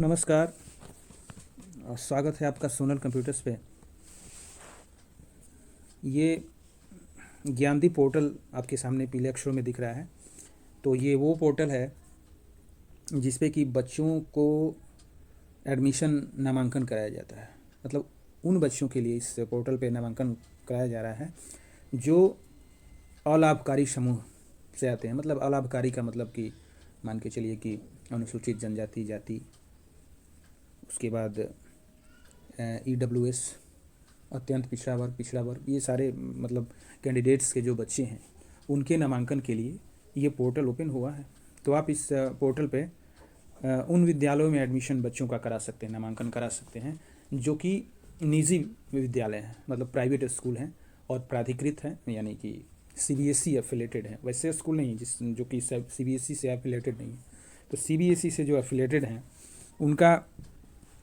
नमस्कार और स्वागत है आपका सोनल कंप्यूटर्स पे। ये ज्ञानदीप पोर्टल आपके सामने पीले अक्षरों में दिख रहा है। तो ये वो पोर्टल है जिस पे कि बच्चों को एडमिशन नामांकन कराया जाता है। मतलब उन बच्चों के लिए इस पोर्टल पे नामांकन कराया जा रहा है जो अलाभकारी समूह से आते हैं। मतलब अलाभकारी का मतलब कि मान के चलिए कि अनुसूचित जनजाति जाति, उसके बाद EWS अत्यंत पिछड़ा वर्ग, ये सारे मतलब कैंडिडेट्स के जो बच्चे हैं उनके नामांकन के लिए ये पोर्टल ओपन हुआ है। तो आप इस पोर्टल पे उन विद्यालयों में एडमिशन बच्चों का करा सकते हैं, नामांकन करा सकते हैं जो कि निजी विद्यालय हैं, मतलब प्राइवेट स्कूल हैं और प्राधिकृत हैं, यानी कि CBSE एफिलेटेड हैं। वैसे स्कूल नहीं जो कि CBSE से एफिलेटेड नहीं है। तो CBSE से जो एफिलेटेड हैं उनका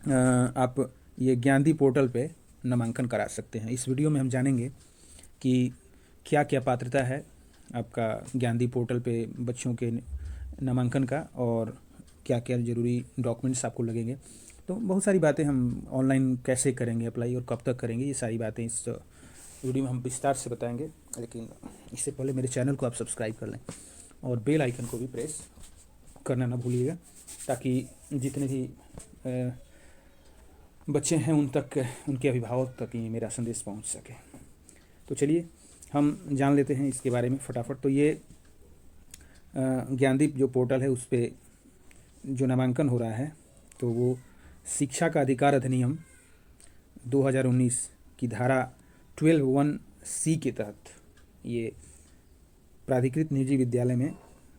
आप ये ज्ञानदीप पोर्टल पे नामांकन करा सकते हैं। इस वीडियो में हम जानेंगे कि क्या क्या पात्रता है आपका ज्ञानदीप पोर्टल पे बच्चों के नामांकन का और क्या क्या ज़रूरी डॉक्यूमेंट्स आपको लगेंगे। तो बहुत सारी बातें हम ऑनलाइन कैसे करेंगे अप्लाई और कब तक करेंगे, ये सारी बातें इस वीडियो में हम विस्तार से बताएंगे। लेकिन इससे पहले मेरे चैनल को आप सब्सक्राइब कर लें और बेल आइकन को भी प्रेस करना ना भूलिएगा, ताकि जितने भी बच्चे हैं उनके अभिभावक तक ये मेरा संदेश पहुंच सके। तो चलिए हम जान लेते हैं इसके बारे में फटाफट। तो ये ज्ञानदीप जो पोर्टल है उस पर जो नामांकन हो रहा है तो वो शिक्षा का अधिकार अधिनियम 2019 की धारा 12(1)(c) के तहत ये प्राधिकृत निजी विद्यालय में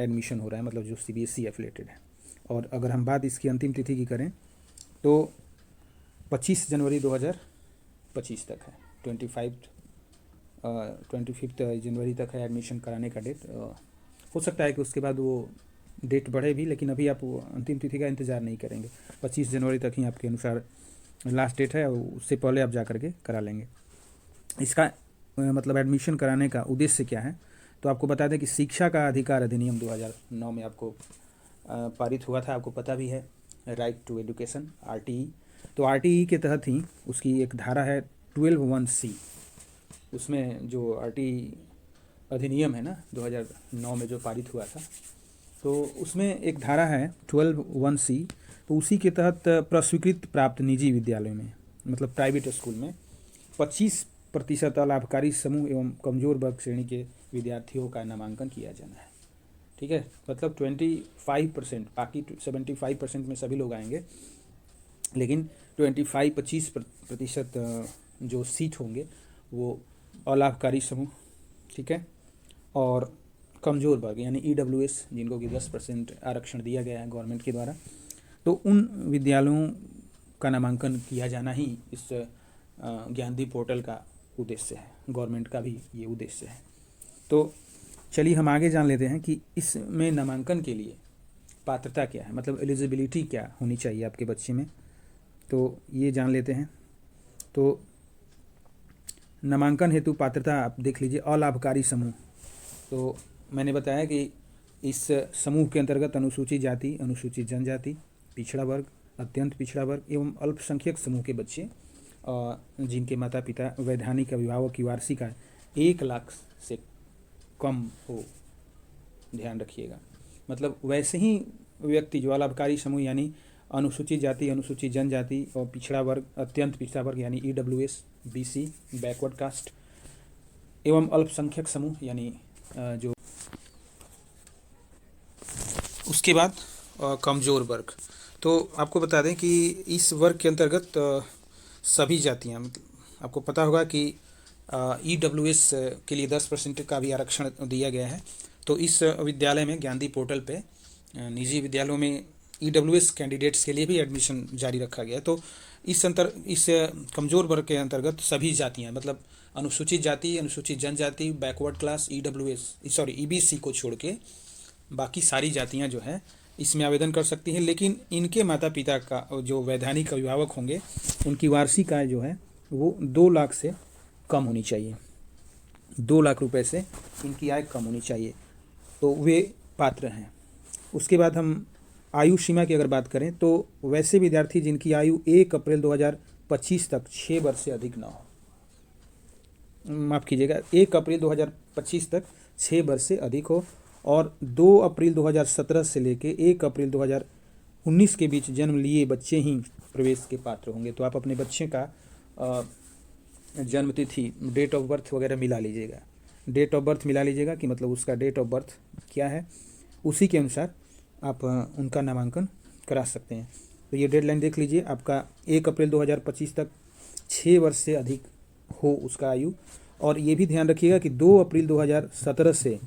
एडमिशन हो रहा है, मतलब जो CBSE एफिलेटेड है। और अगर हम बात इसकी अंतिम तिथि की करें तो 25 जनवरी 2025 तक है। 25 जनवरी तक है एडमिशन कराने का डेट। हो सकता है कि उसके बाद वो डेट बढ़े भी, लेकिन अभी आप अंतिम तिथि का इंतज़ार नहीं करेंगे। 25 जनवरी तक ही आपके अनुसार लास्ट डेट है, उससे पहले आप जा करके करा लेंगे। इसका मतलब एडमिशन कराने का उद्देश्य क्या है, तो आपको बता दें कि शिक्षा का अधिकार अधिनियम 2009 में आपको पारित हुआ था, आपको पता भी है, राइट टू एजुकेशन RTE। तो RTE के तहत ही उसकी एक धारा है 12(1)(c). उसमें जो RTE अधिनियम है ना 2009 में जो पारित हुआ था, तो उसमें एक धारा है 12(1)(c). तो उसी के तहत प्रस्वीकृत प्राप्त निजी विद्यालयों में, मतलब प्राइवेट स्कूल में 25% अलाभकारी समूह एवं कमज़ोर वर्ग श्रेणी के विद्यार्थियों का नामांकन किया जाना है। ठीक है, मतलब 25%, बाकी 75% में सभी लोग आएंगे, लेकिन 25% जो सीट होंगे वो अलाभकारी समूह, ठीक है, और कमज़ोर वर्ग यानी EWS जिनको कि 10% आरक्षण दिया गया है गवर्नमेंट के द्वारा, तो उन विद्यालयों का नामांकन किया जाना ही इस ज्ञानदीप पोर्टल का उद्देश्य है। गवर्नमेंट का भी ये उद्देश्य है। तो चलिए हम आगे जान लेते हैं कि इसमें नामांकन के लिए पात्रता क्या है, मतलब एलिजिबिलिटी क्या होनी चाहिए आपके बच्चे में। तो ये जान लेते हैं। तो नामांकन हेतु पात्रता आप देख लीजिए। अलाभकारी समूह, तो मैंने बताया कि इस समूह के अंतर्गत अनुसूचित जाति, अनुसूचित जनजाति, पिछड़ा वर्ग, अत्यंत पिछड़ा वर्ग एवं अल्पसंख्यक समूह के बच्चे जिनके माता पिता वैधानिक अभिभावक की वार्षिक आय 1 लाख से कम हो, ध्यान रखिएगा। मतलब वैसे ही व्यक्ति जो अलाभकारी समूह यानी अनुसूचित जाति, अनुसूचित जनजाति और पिछड़ा वर्ग, अत्यंत पिछड़ा वर्ग यानी EWS, BC, बैकवर्ड कास्ट एवं अल्पसंख्यक समूह यानी जो उसके बाद कमज़ोर वर्ग। तो आपको बता दें कि इस वर्ग के अंतर्गत सभी जातियां, मतलब आपको पता होगा कि EWS के लिए 10% का भी आरक्षण दिया गया है। तो इस विद्यालय में ज्ञानदीप पोर्टल पे निजी विद्यालयों में EWS कैंडिडेट्स के लिए भी एडमिशन जारी रखा गया है। तो इस कमज़ोर वर्ग के अंतर्गत सभी जातियां, मतलब अनुसूचित जाति, अनुसूचित जनजाति, बैकवर्ड क्लास, EBC को छोड़ के बाकी सारी जातियां जो है इसमें आवेदन कर सकती हैं। लेकिन इनके माता पिता का जो वैधानिक अभिभावक होंगे उनकी वार्षिक आय जो है वो 2 लाख से कम होनी चाहिए। 2 लाख रुपए से इनकी आय कम होनी चाहिए, तो वे पात्र हैं। उसके बाद हम आयु सीमा की अगर बात करें तो वैसे विद्यार्थी जिनकी आयु 1 अप्रैल 2025 तक 6 वर्ष से अधिक ना हो, माफ़ कीजिएगा, 1 अप्रैल 2025 तक 6 वर्ष से अधिक हो, और 2 अप्रैल 2017 से लेके 1 अप्रैल 2019 के बीच जन्म लिए बच्चे ही प्रवेश के पात्र होंगे। तो आप अपने बच्चे का जन्म तिथि, डेट ऑफ बर्थ वगैरह मिला लीजिएगा, डेट ऑफ बर्थ मिला लीजिएगा कि मतलब उसका डेट ऑफ बर्थ क्या है, उसी के अनुसार आप उनका नामांकन करा सकते हैं। तो ये डेडलाइन देख लीजिए, आपका 1 अप्रैल 2025 तक 6 वर्ष से अधिक हो उसका आयु, और ये भी ध्यान रखिएगा कि 2 अप्रैल 2017 से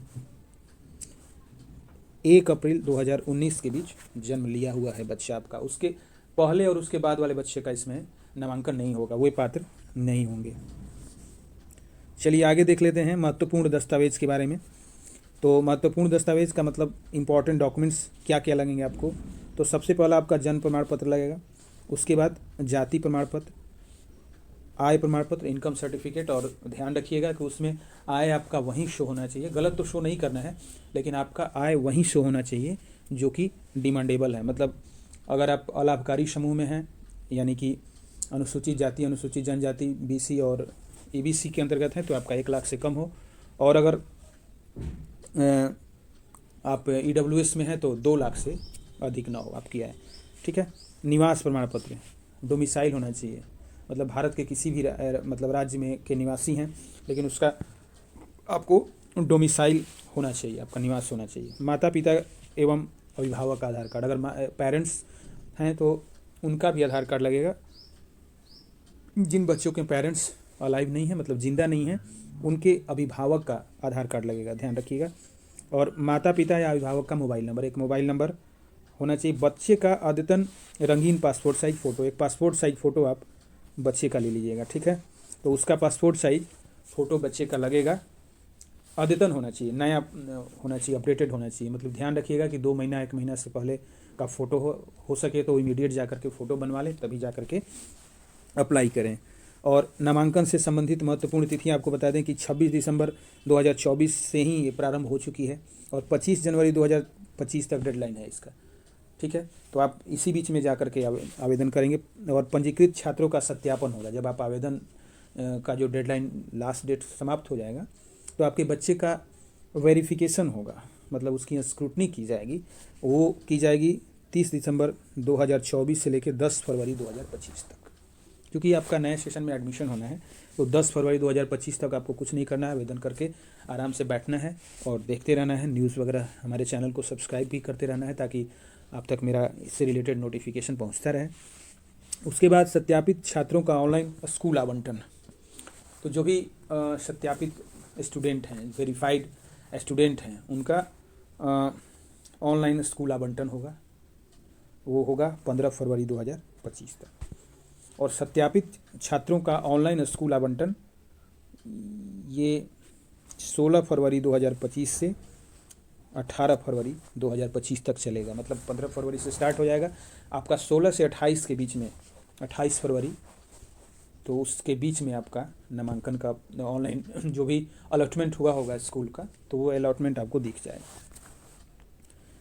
1 अप्रैल 2019 के बीच जन्म लिया हुआ है बच्चा आपका, उसके पहले और उसके बाद वाले बच्चे का इसमें नामांकन नहीं होगा, वे पात्र नहीं होंगे। चलिए आगे देख लेते हैं महत्वपूर्ण दस्तावेज के बारे में। तो महत्वपूर्ण दस्तावेज का मतलब इम्पॉर्टेंट डॉक्यूमेंट्स क्या क्या लगेंगे आपको। तो सबसे पहला आपका जन्म प्रमाण पत्र लगेगा, उसके बाद जाति प्रमाण पत्र, आय प्रमाण पत्र, इनकम सर्टिफिकेट, और ध्यान रखिएगा कि उसमें आय आपका वहीं शो होना चाहिए, गलत तो शो नहीं करना है, लेकिन आपका आय वहीं शो होना चाहिए जो कि डिमांडेबल है। मतलब अगर आप अलाभकारी समूह में हैं, यानी कि अनुसूचित जाति, अनुसूचित जनजाति, बीसी और ईबीसी के अंतर्गत हैं, तो आपका 1 लाख से कम हो, और अगर आप ईडब्ल्यूएस में हैं तो 2 लाख से अधिक ना हो आपकी आय। ठीक है। निवास प्रमाण पत्र, डोमिसाइल होना चाहिए, मतलब भारत के किसी भी मतलब राज्य में के निवासी हैं, लेकिन उसका आपको डोमिसाइल होना चाहिए, आपका निवास होना चाहिए। माता पिता एवं अभिभावक का आधार कार्ड, अगर पेरेंट्स हैं तो उनका भी आधार कार्ड लगेगा। जिन बच्चों के पेरेंट्स अलाइव नहीं है, मतलब जिंदा नहीं है, उनके अभिभावक का आधार कार्ड लगेगा, ध्यान रखिएगा। और माता पिता या अभिभावक का मोबाइल नंबर, एक मोबाइल नंबर होना चाहिए। बच्चे का अद्यतन रंगीन पासपोर्ट साइज फ़ोटो, एक पासपोर्ट साइज फ़ोटो आप बच्चे का ले लीजिएगा। ठीक है। तो उसका पासपोर्ट साइज फ़ोटो बच्चे का लगेगा, अद्यतन होना चाहिए, नया होना चाहिए, अपडेटेड होना चाहिए। मतलब ध्यान रखिएगा कि 2 महीना 1 महीना से पहले का फ़ोटो हो सके तो इमीडिएट जा कर के फ़ोटो बनवा लें, तभी जा कर के अप्लाई करें। और नामांकन से संबंधित महत्वपूर्ण तिथि आपको बता दें कि 26 दिसंबर 2024 से ही ये प्रारंभ हो चुकी है, और 25 जनवरी 2025 तक डेडलाइन है इसका। ठीक है। तो आप इसी बीच में जा कर के आवेदन करेंगे, और पंजीकृत छात्रों का सत्यापन होगा। जब आप आवेदन का जो डेडलाइन लास्ट डेट समाप्त हो जाएगा, तो आपके बच्चे का वेरिफिकेशन होगा, मतलब उसकी स्क्रूटनी की जाएगी, वो की जाएगी 30 दिसंबर 2024 से लेकर 10 फरवरी 2025 तक। क्योंकि आपका नए सेशन में एडमिशन होना है, तो 10 फरवरी 2025 तक आपको कुछ नहीं करना है, आवेदन करके आराम से बैठना है और देखते रहना है न्यूज़ वगैरह। हमारे चैनल को सब्सक्राइब भी करते रहना है ताकि आप तक मेरा इससे रिलेटेड नोटिफिकेशन पहुंचता रहे। उसके बाद सत्यापित छात्रों का ऑनलाइन स्कूल आवंटन। तो जो भी सत्यापित स्टूडेंट हैं, वेरीफाइड स्टूडेंट हैं, उनका ऑनलाइन स्कूल आवंटन होगा, वो होगा 15 फरवरी 2025 तक। और सत्यापित छात्रों का ऑनलाइन स्कूल आवंटन ये 16 फरवरी 2025 से 18 फरवरी 2025 तक चलेगा। मतलब 15 फरवरी से स्टार्ट हो जाएगा आपका, 16 से 28 के बीच में, 28 फरवरी, तो उसके बीच में आपका नामांकन का ऑनलाइन जो भी अलॉटमेंट हुआ होगा स्कूल का, तो वो अलॉटमेंट आपको दिख जाएगा।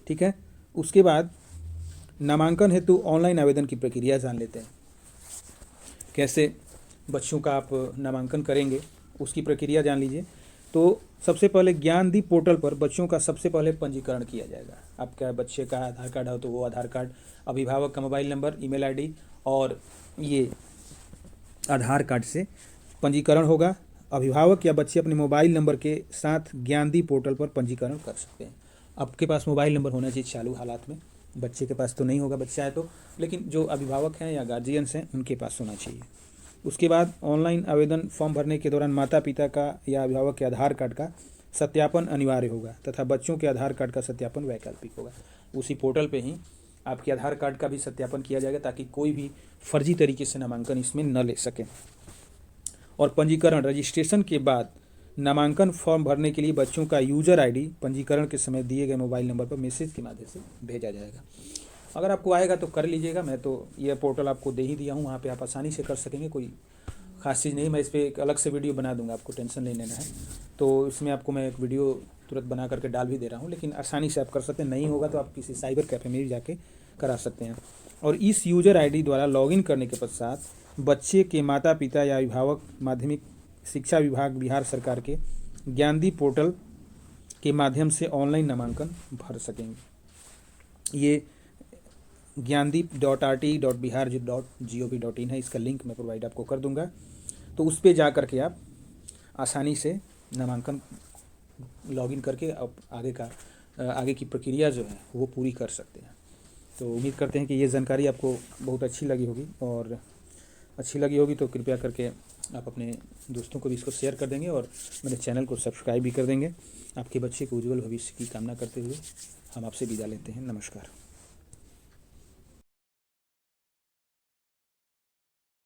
ठीक है। उसके बाद नामांकन हेतु ऑनलाइन आवेदन की प्रक्रिया जान लेते हैं। कैसे बच्चों का आप नामांकन करेंगे उसकी प्रक्रिया जान लीजिए। तो सबसे पहले ज्ञानदीप पोर्टल पर बच्चों का सबसे पहले पंजीकरण किया जाएगा। आपका बच्चे का आधार कार्ड हो तो वो आधार कार्ड, अभिभावक का मोबाइल नंबर, ईमेल आईडी और ये आधार कार्ड से पंजीकरण होगा। अभिभावक या बच्चे अपने मोबाइल नंबर के साथ ज्ञानदीप पोर्टल पर पंजीकरण कर सकते हैं। आपके पास मोबाइल नंबर होना चाहिए चालू हालात में, बच्चे के पास तो नहीं होगा, बच्चा है तो, लेकिन जो अभिभावक हैं या गार्जियंस हैं उनके पास होना चाहिए। उसके बाद ऑनलाइन आवेदन फॉर्म भरने के दौरान माता पिता का या अभिभावक के आधार कार्ड का सत्यापन अनिवार्य होगा तथा बच्चों के आधार कार्ड का सत्यापन वैकल्पिक होगा। उसी पोर्टल पे ही आपके आधार कार्ड का भी सत्यापन किया जाएगा ताकि कोई भी फर्जी तरीके से नामांकन इसमें न ले सके। और पंजीकरण रजिस्ट्रेशन के बाद नामांकन फॉर्म भरने के लिए बच्चों का यूजर आईडी पंजीकरण के समय दिए गए मोबाइल नंबर पर मैसेज के माध्यम से भेजा जाएगा। अगर आपको आएगा तो कर लीजिएगा, मैं तो यह पोर्टल आपको दे ही दिया हूँ, वहाँ पे आप आसानी से कर सकेंगे, कोई खास चीज़ नहीं। मैं इस पर एक अलग से वीडियो बना दूंगा, आपको टेंशन नहीं लेना है। तो इसमें आपको मैं एक वीडियो तुरंत बना करके डाल भी दे रहा हूँ, लेकिन आसानी से आप कर सकते हैं। नहीं होगा तो आप किसी साइबर कैफ़े में भी जाके करा सकते हैं। और इस यूज़र आईडी द्वारा लॉगिन करने के पश्चात बच्चे के माता पिता या अभिभावक माध्यमिक शिक्षा विभाग बिहार सरकार के ज्ञानदीप पोर्टल के माध्यम से ऑनलाइन नामांकन भर सकेंगे। ये ज्ञानदीप.rt.bihar.gov.in है, इसका लिंक मैं प्रोवाइड आपको कर दूंगा। तो उस पर जा करके आप आसानी से नामांकन लॉगिन करके अब आगे की प्रक्रिया जो है वो पूरी कर सकते हैं। तो उम्मीद करते हैं कि ये जानकारी आपको बहुत अच्छी लगी होगी, और अच्छी लगी होगी तो कृपया करके आप अपने दोस्तों को भी इसको शेयर कर देंगे और मेरे चैनल को सब्सक्राइब भी कर देंगे। आपके बच्चे के उज्जवल भविष्य की कामना करते हुए हम आपसे विदा लेते हैं। नमस्कार।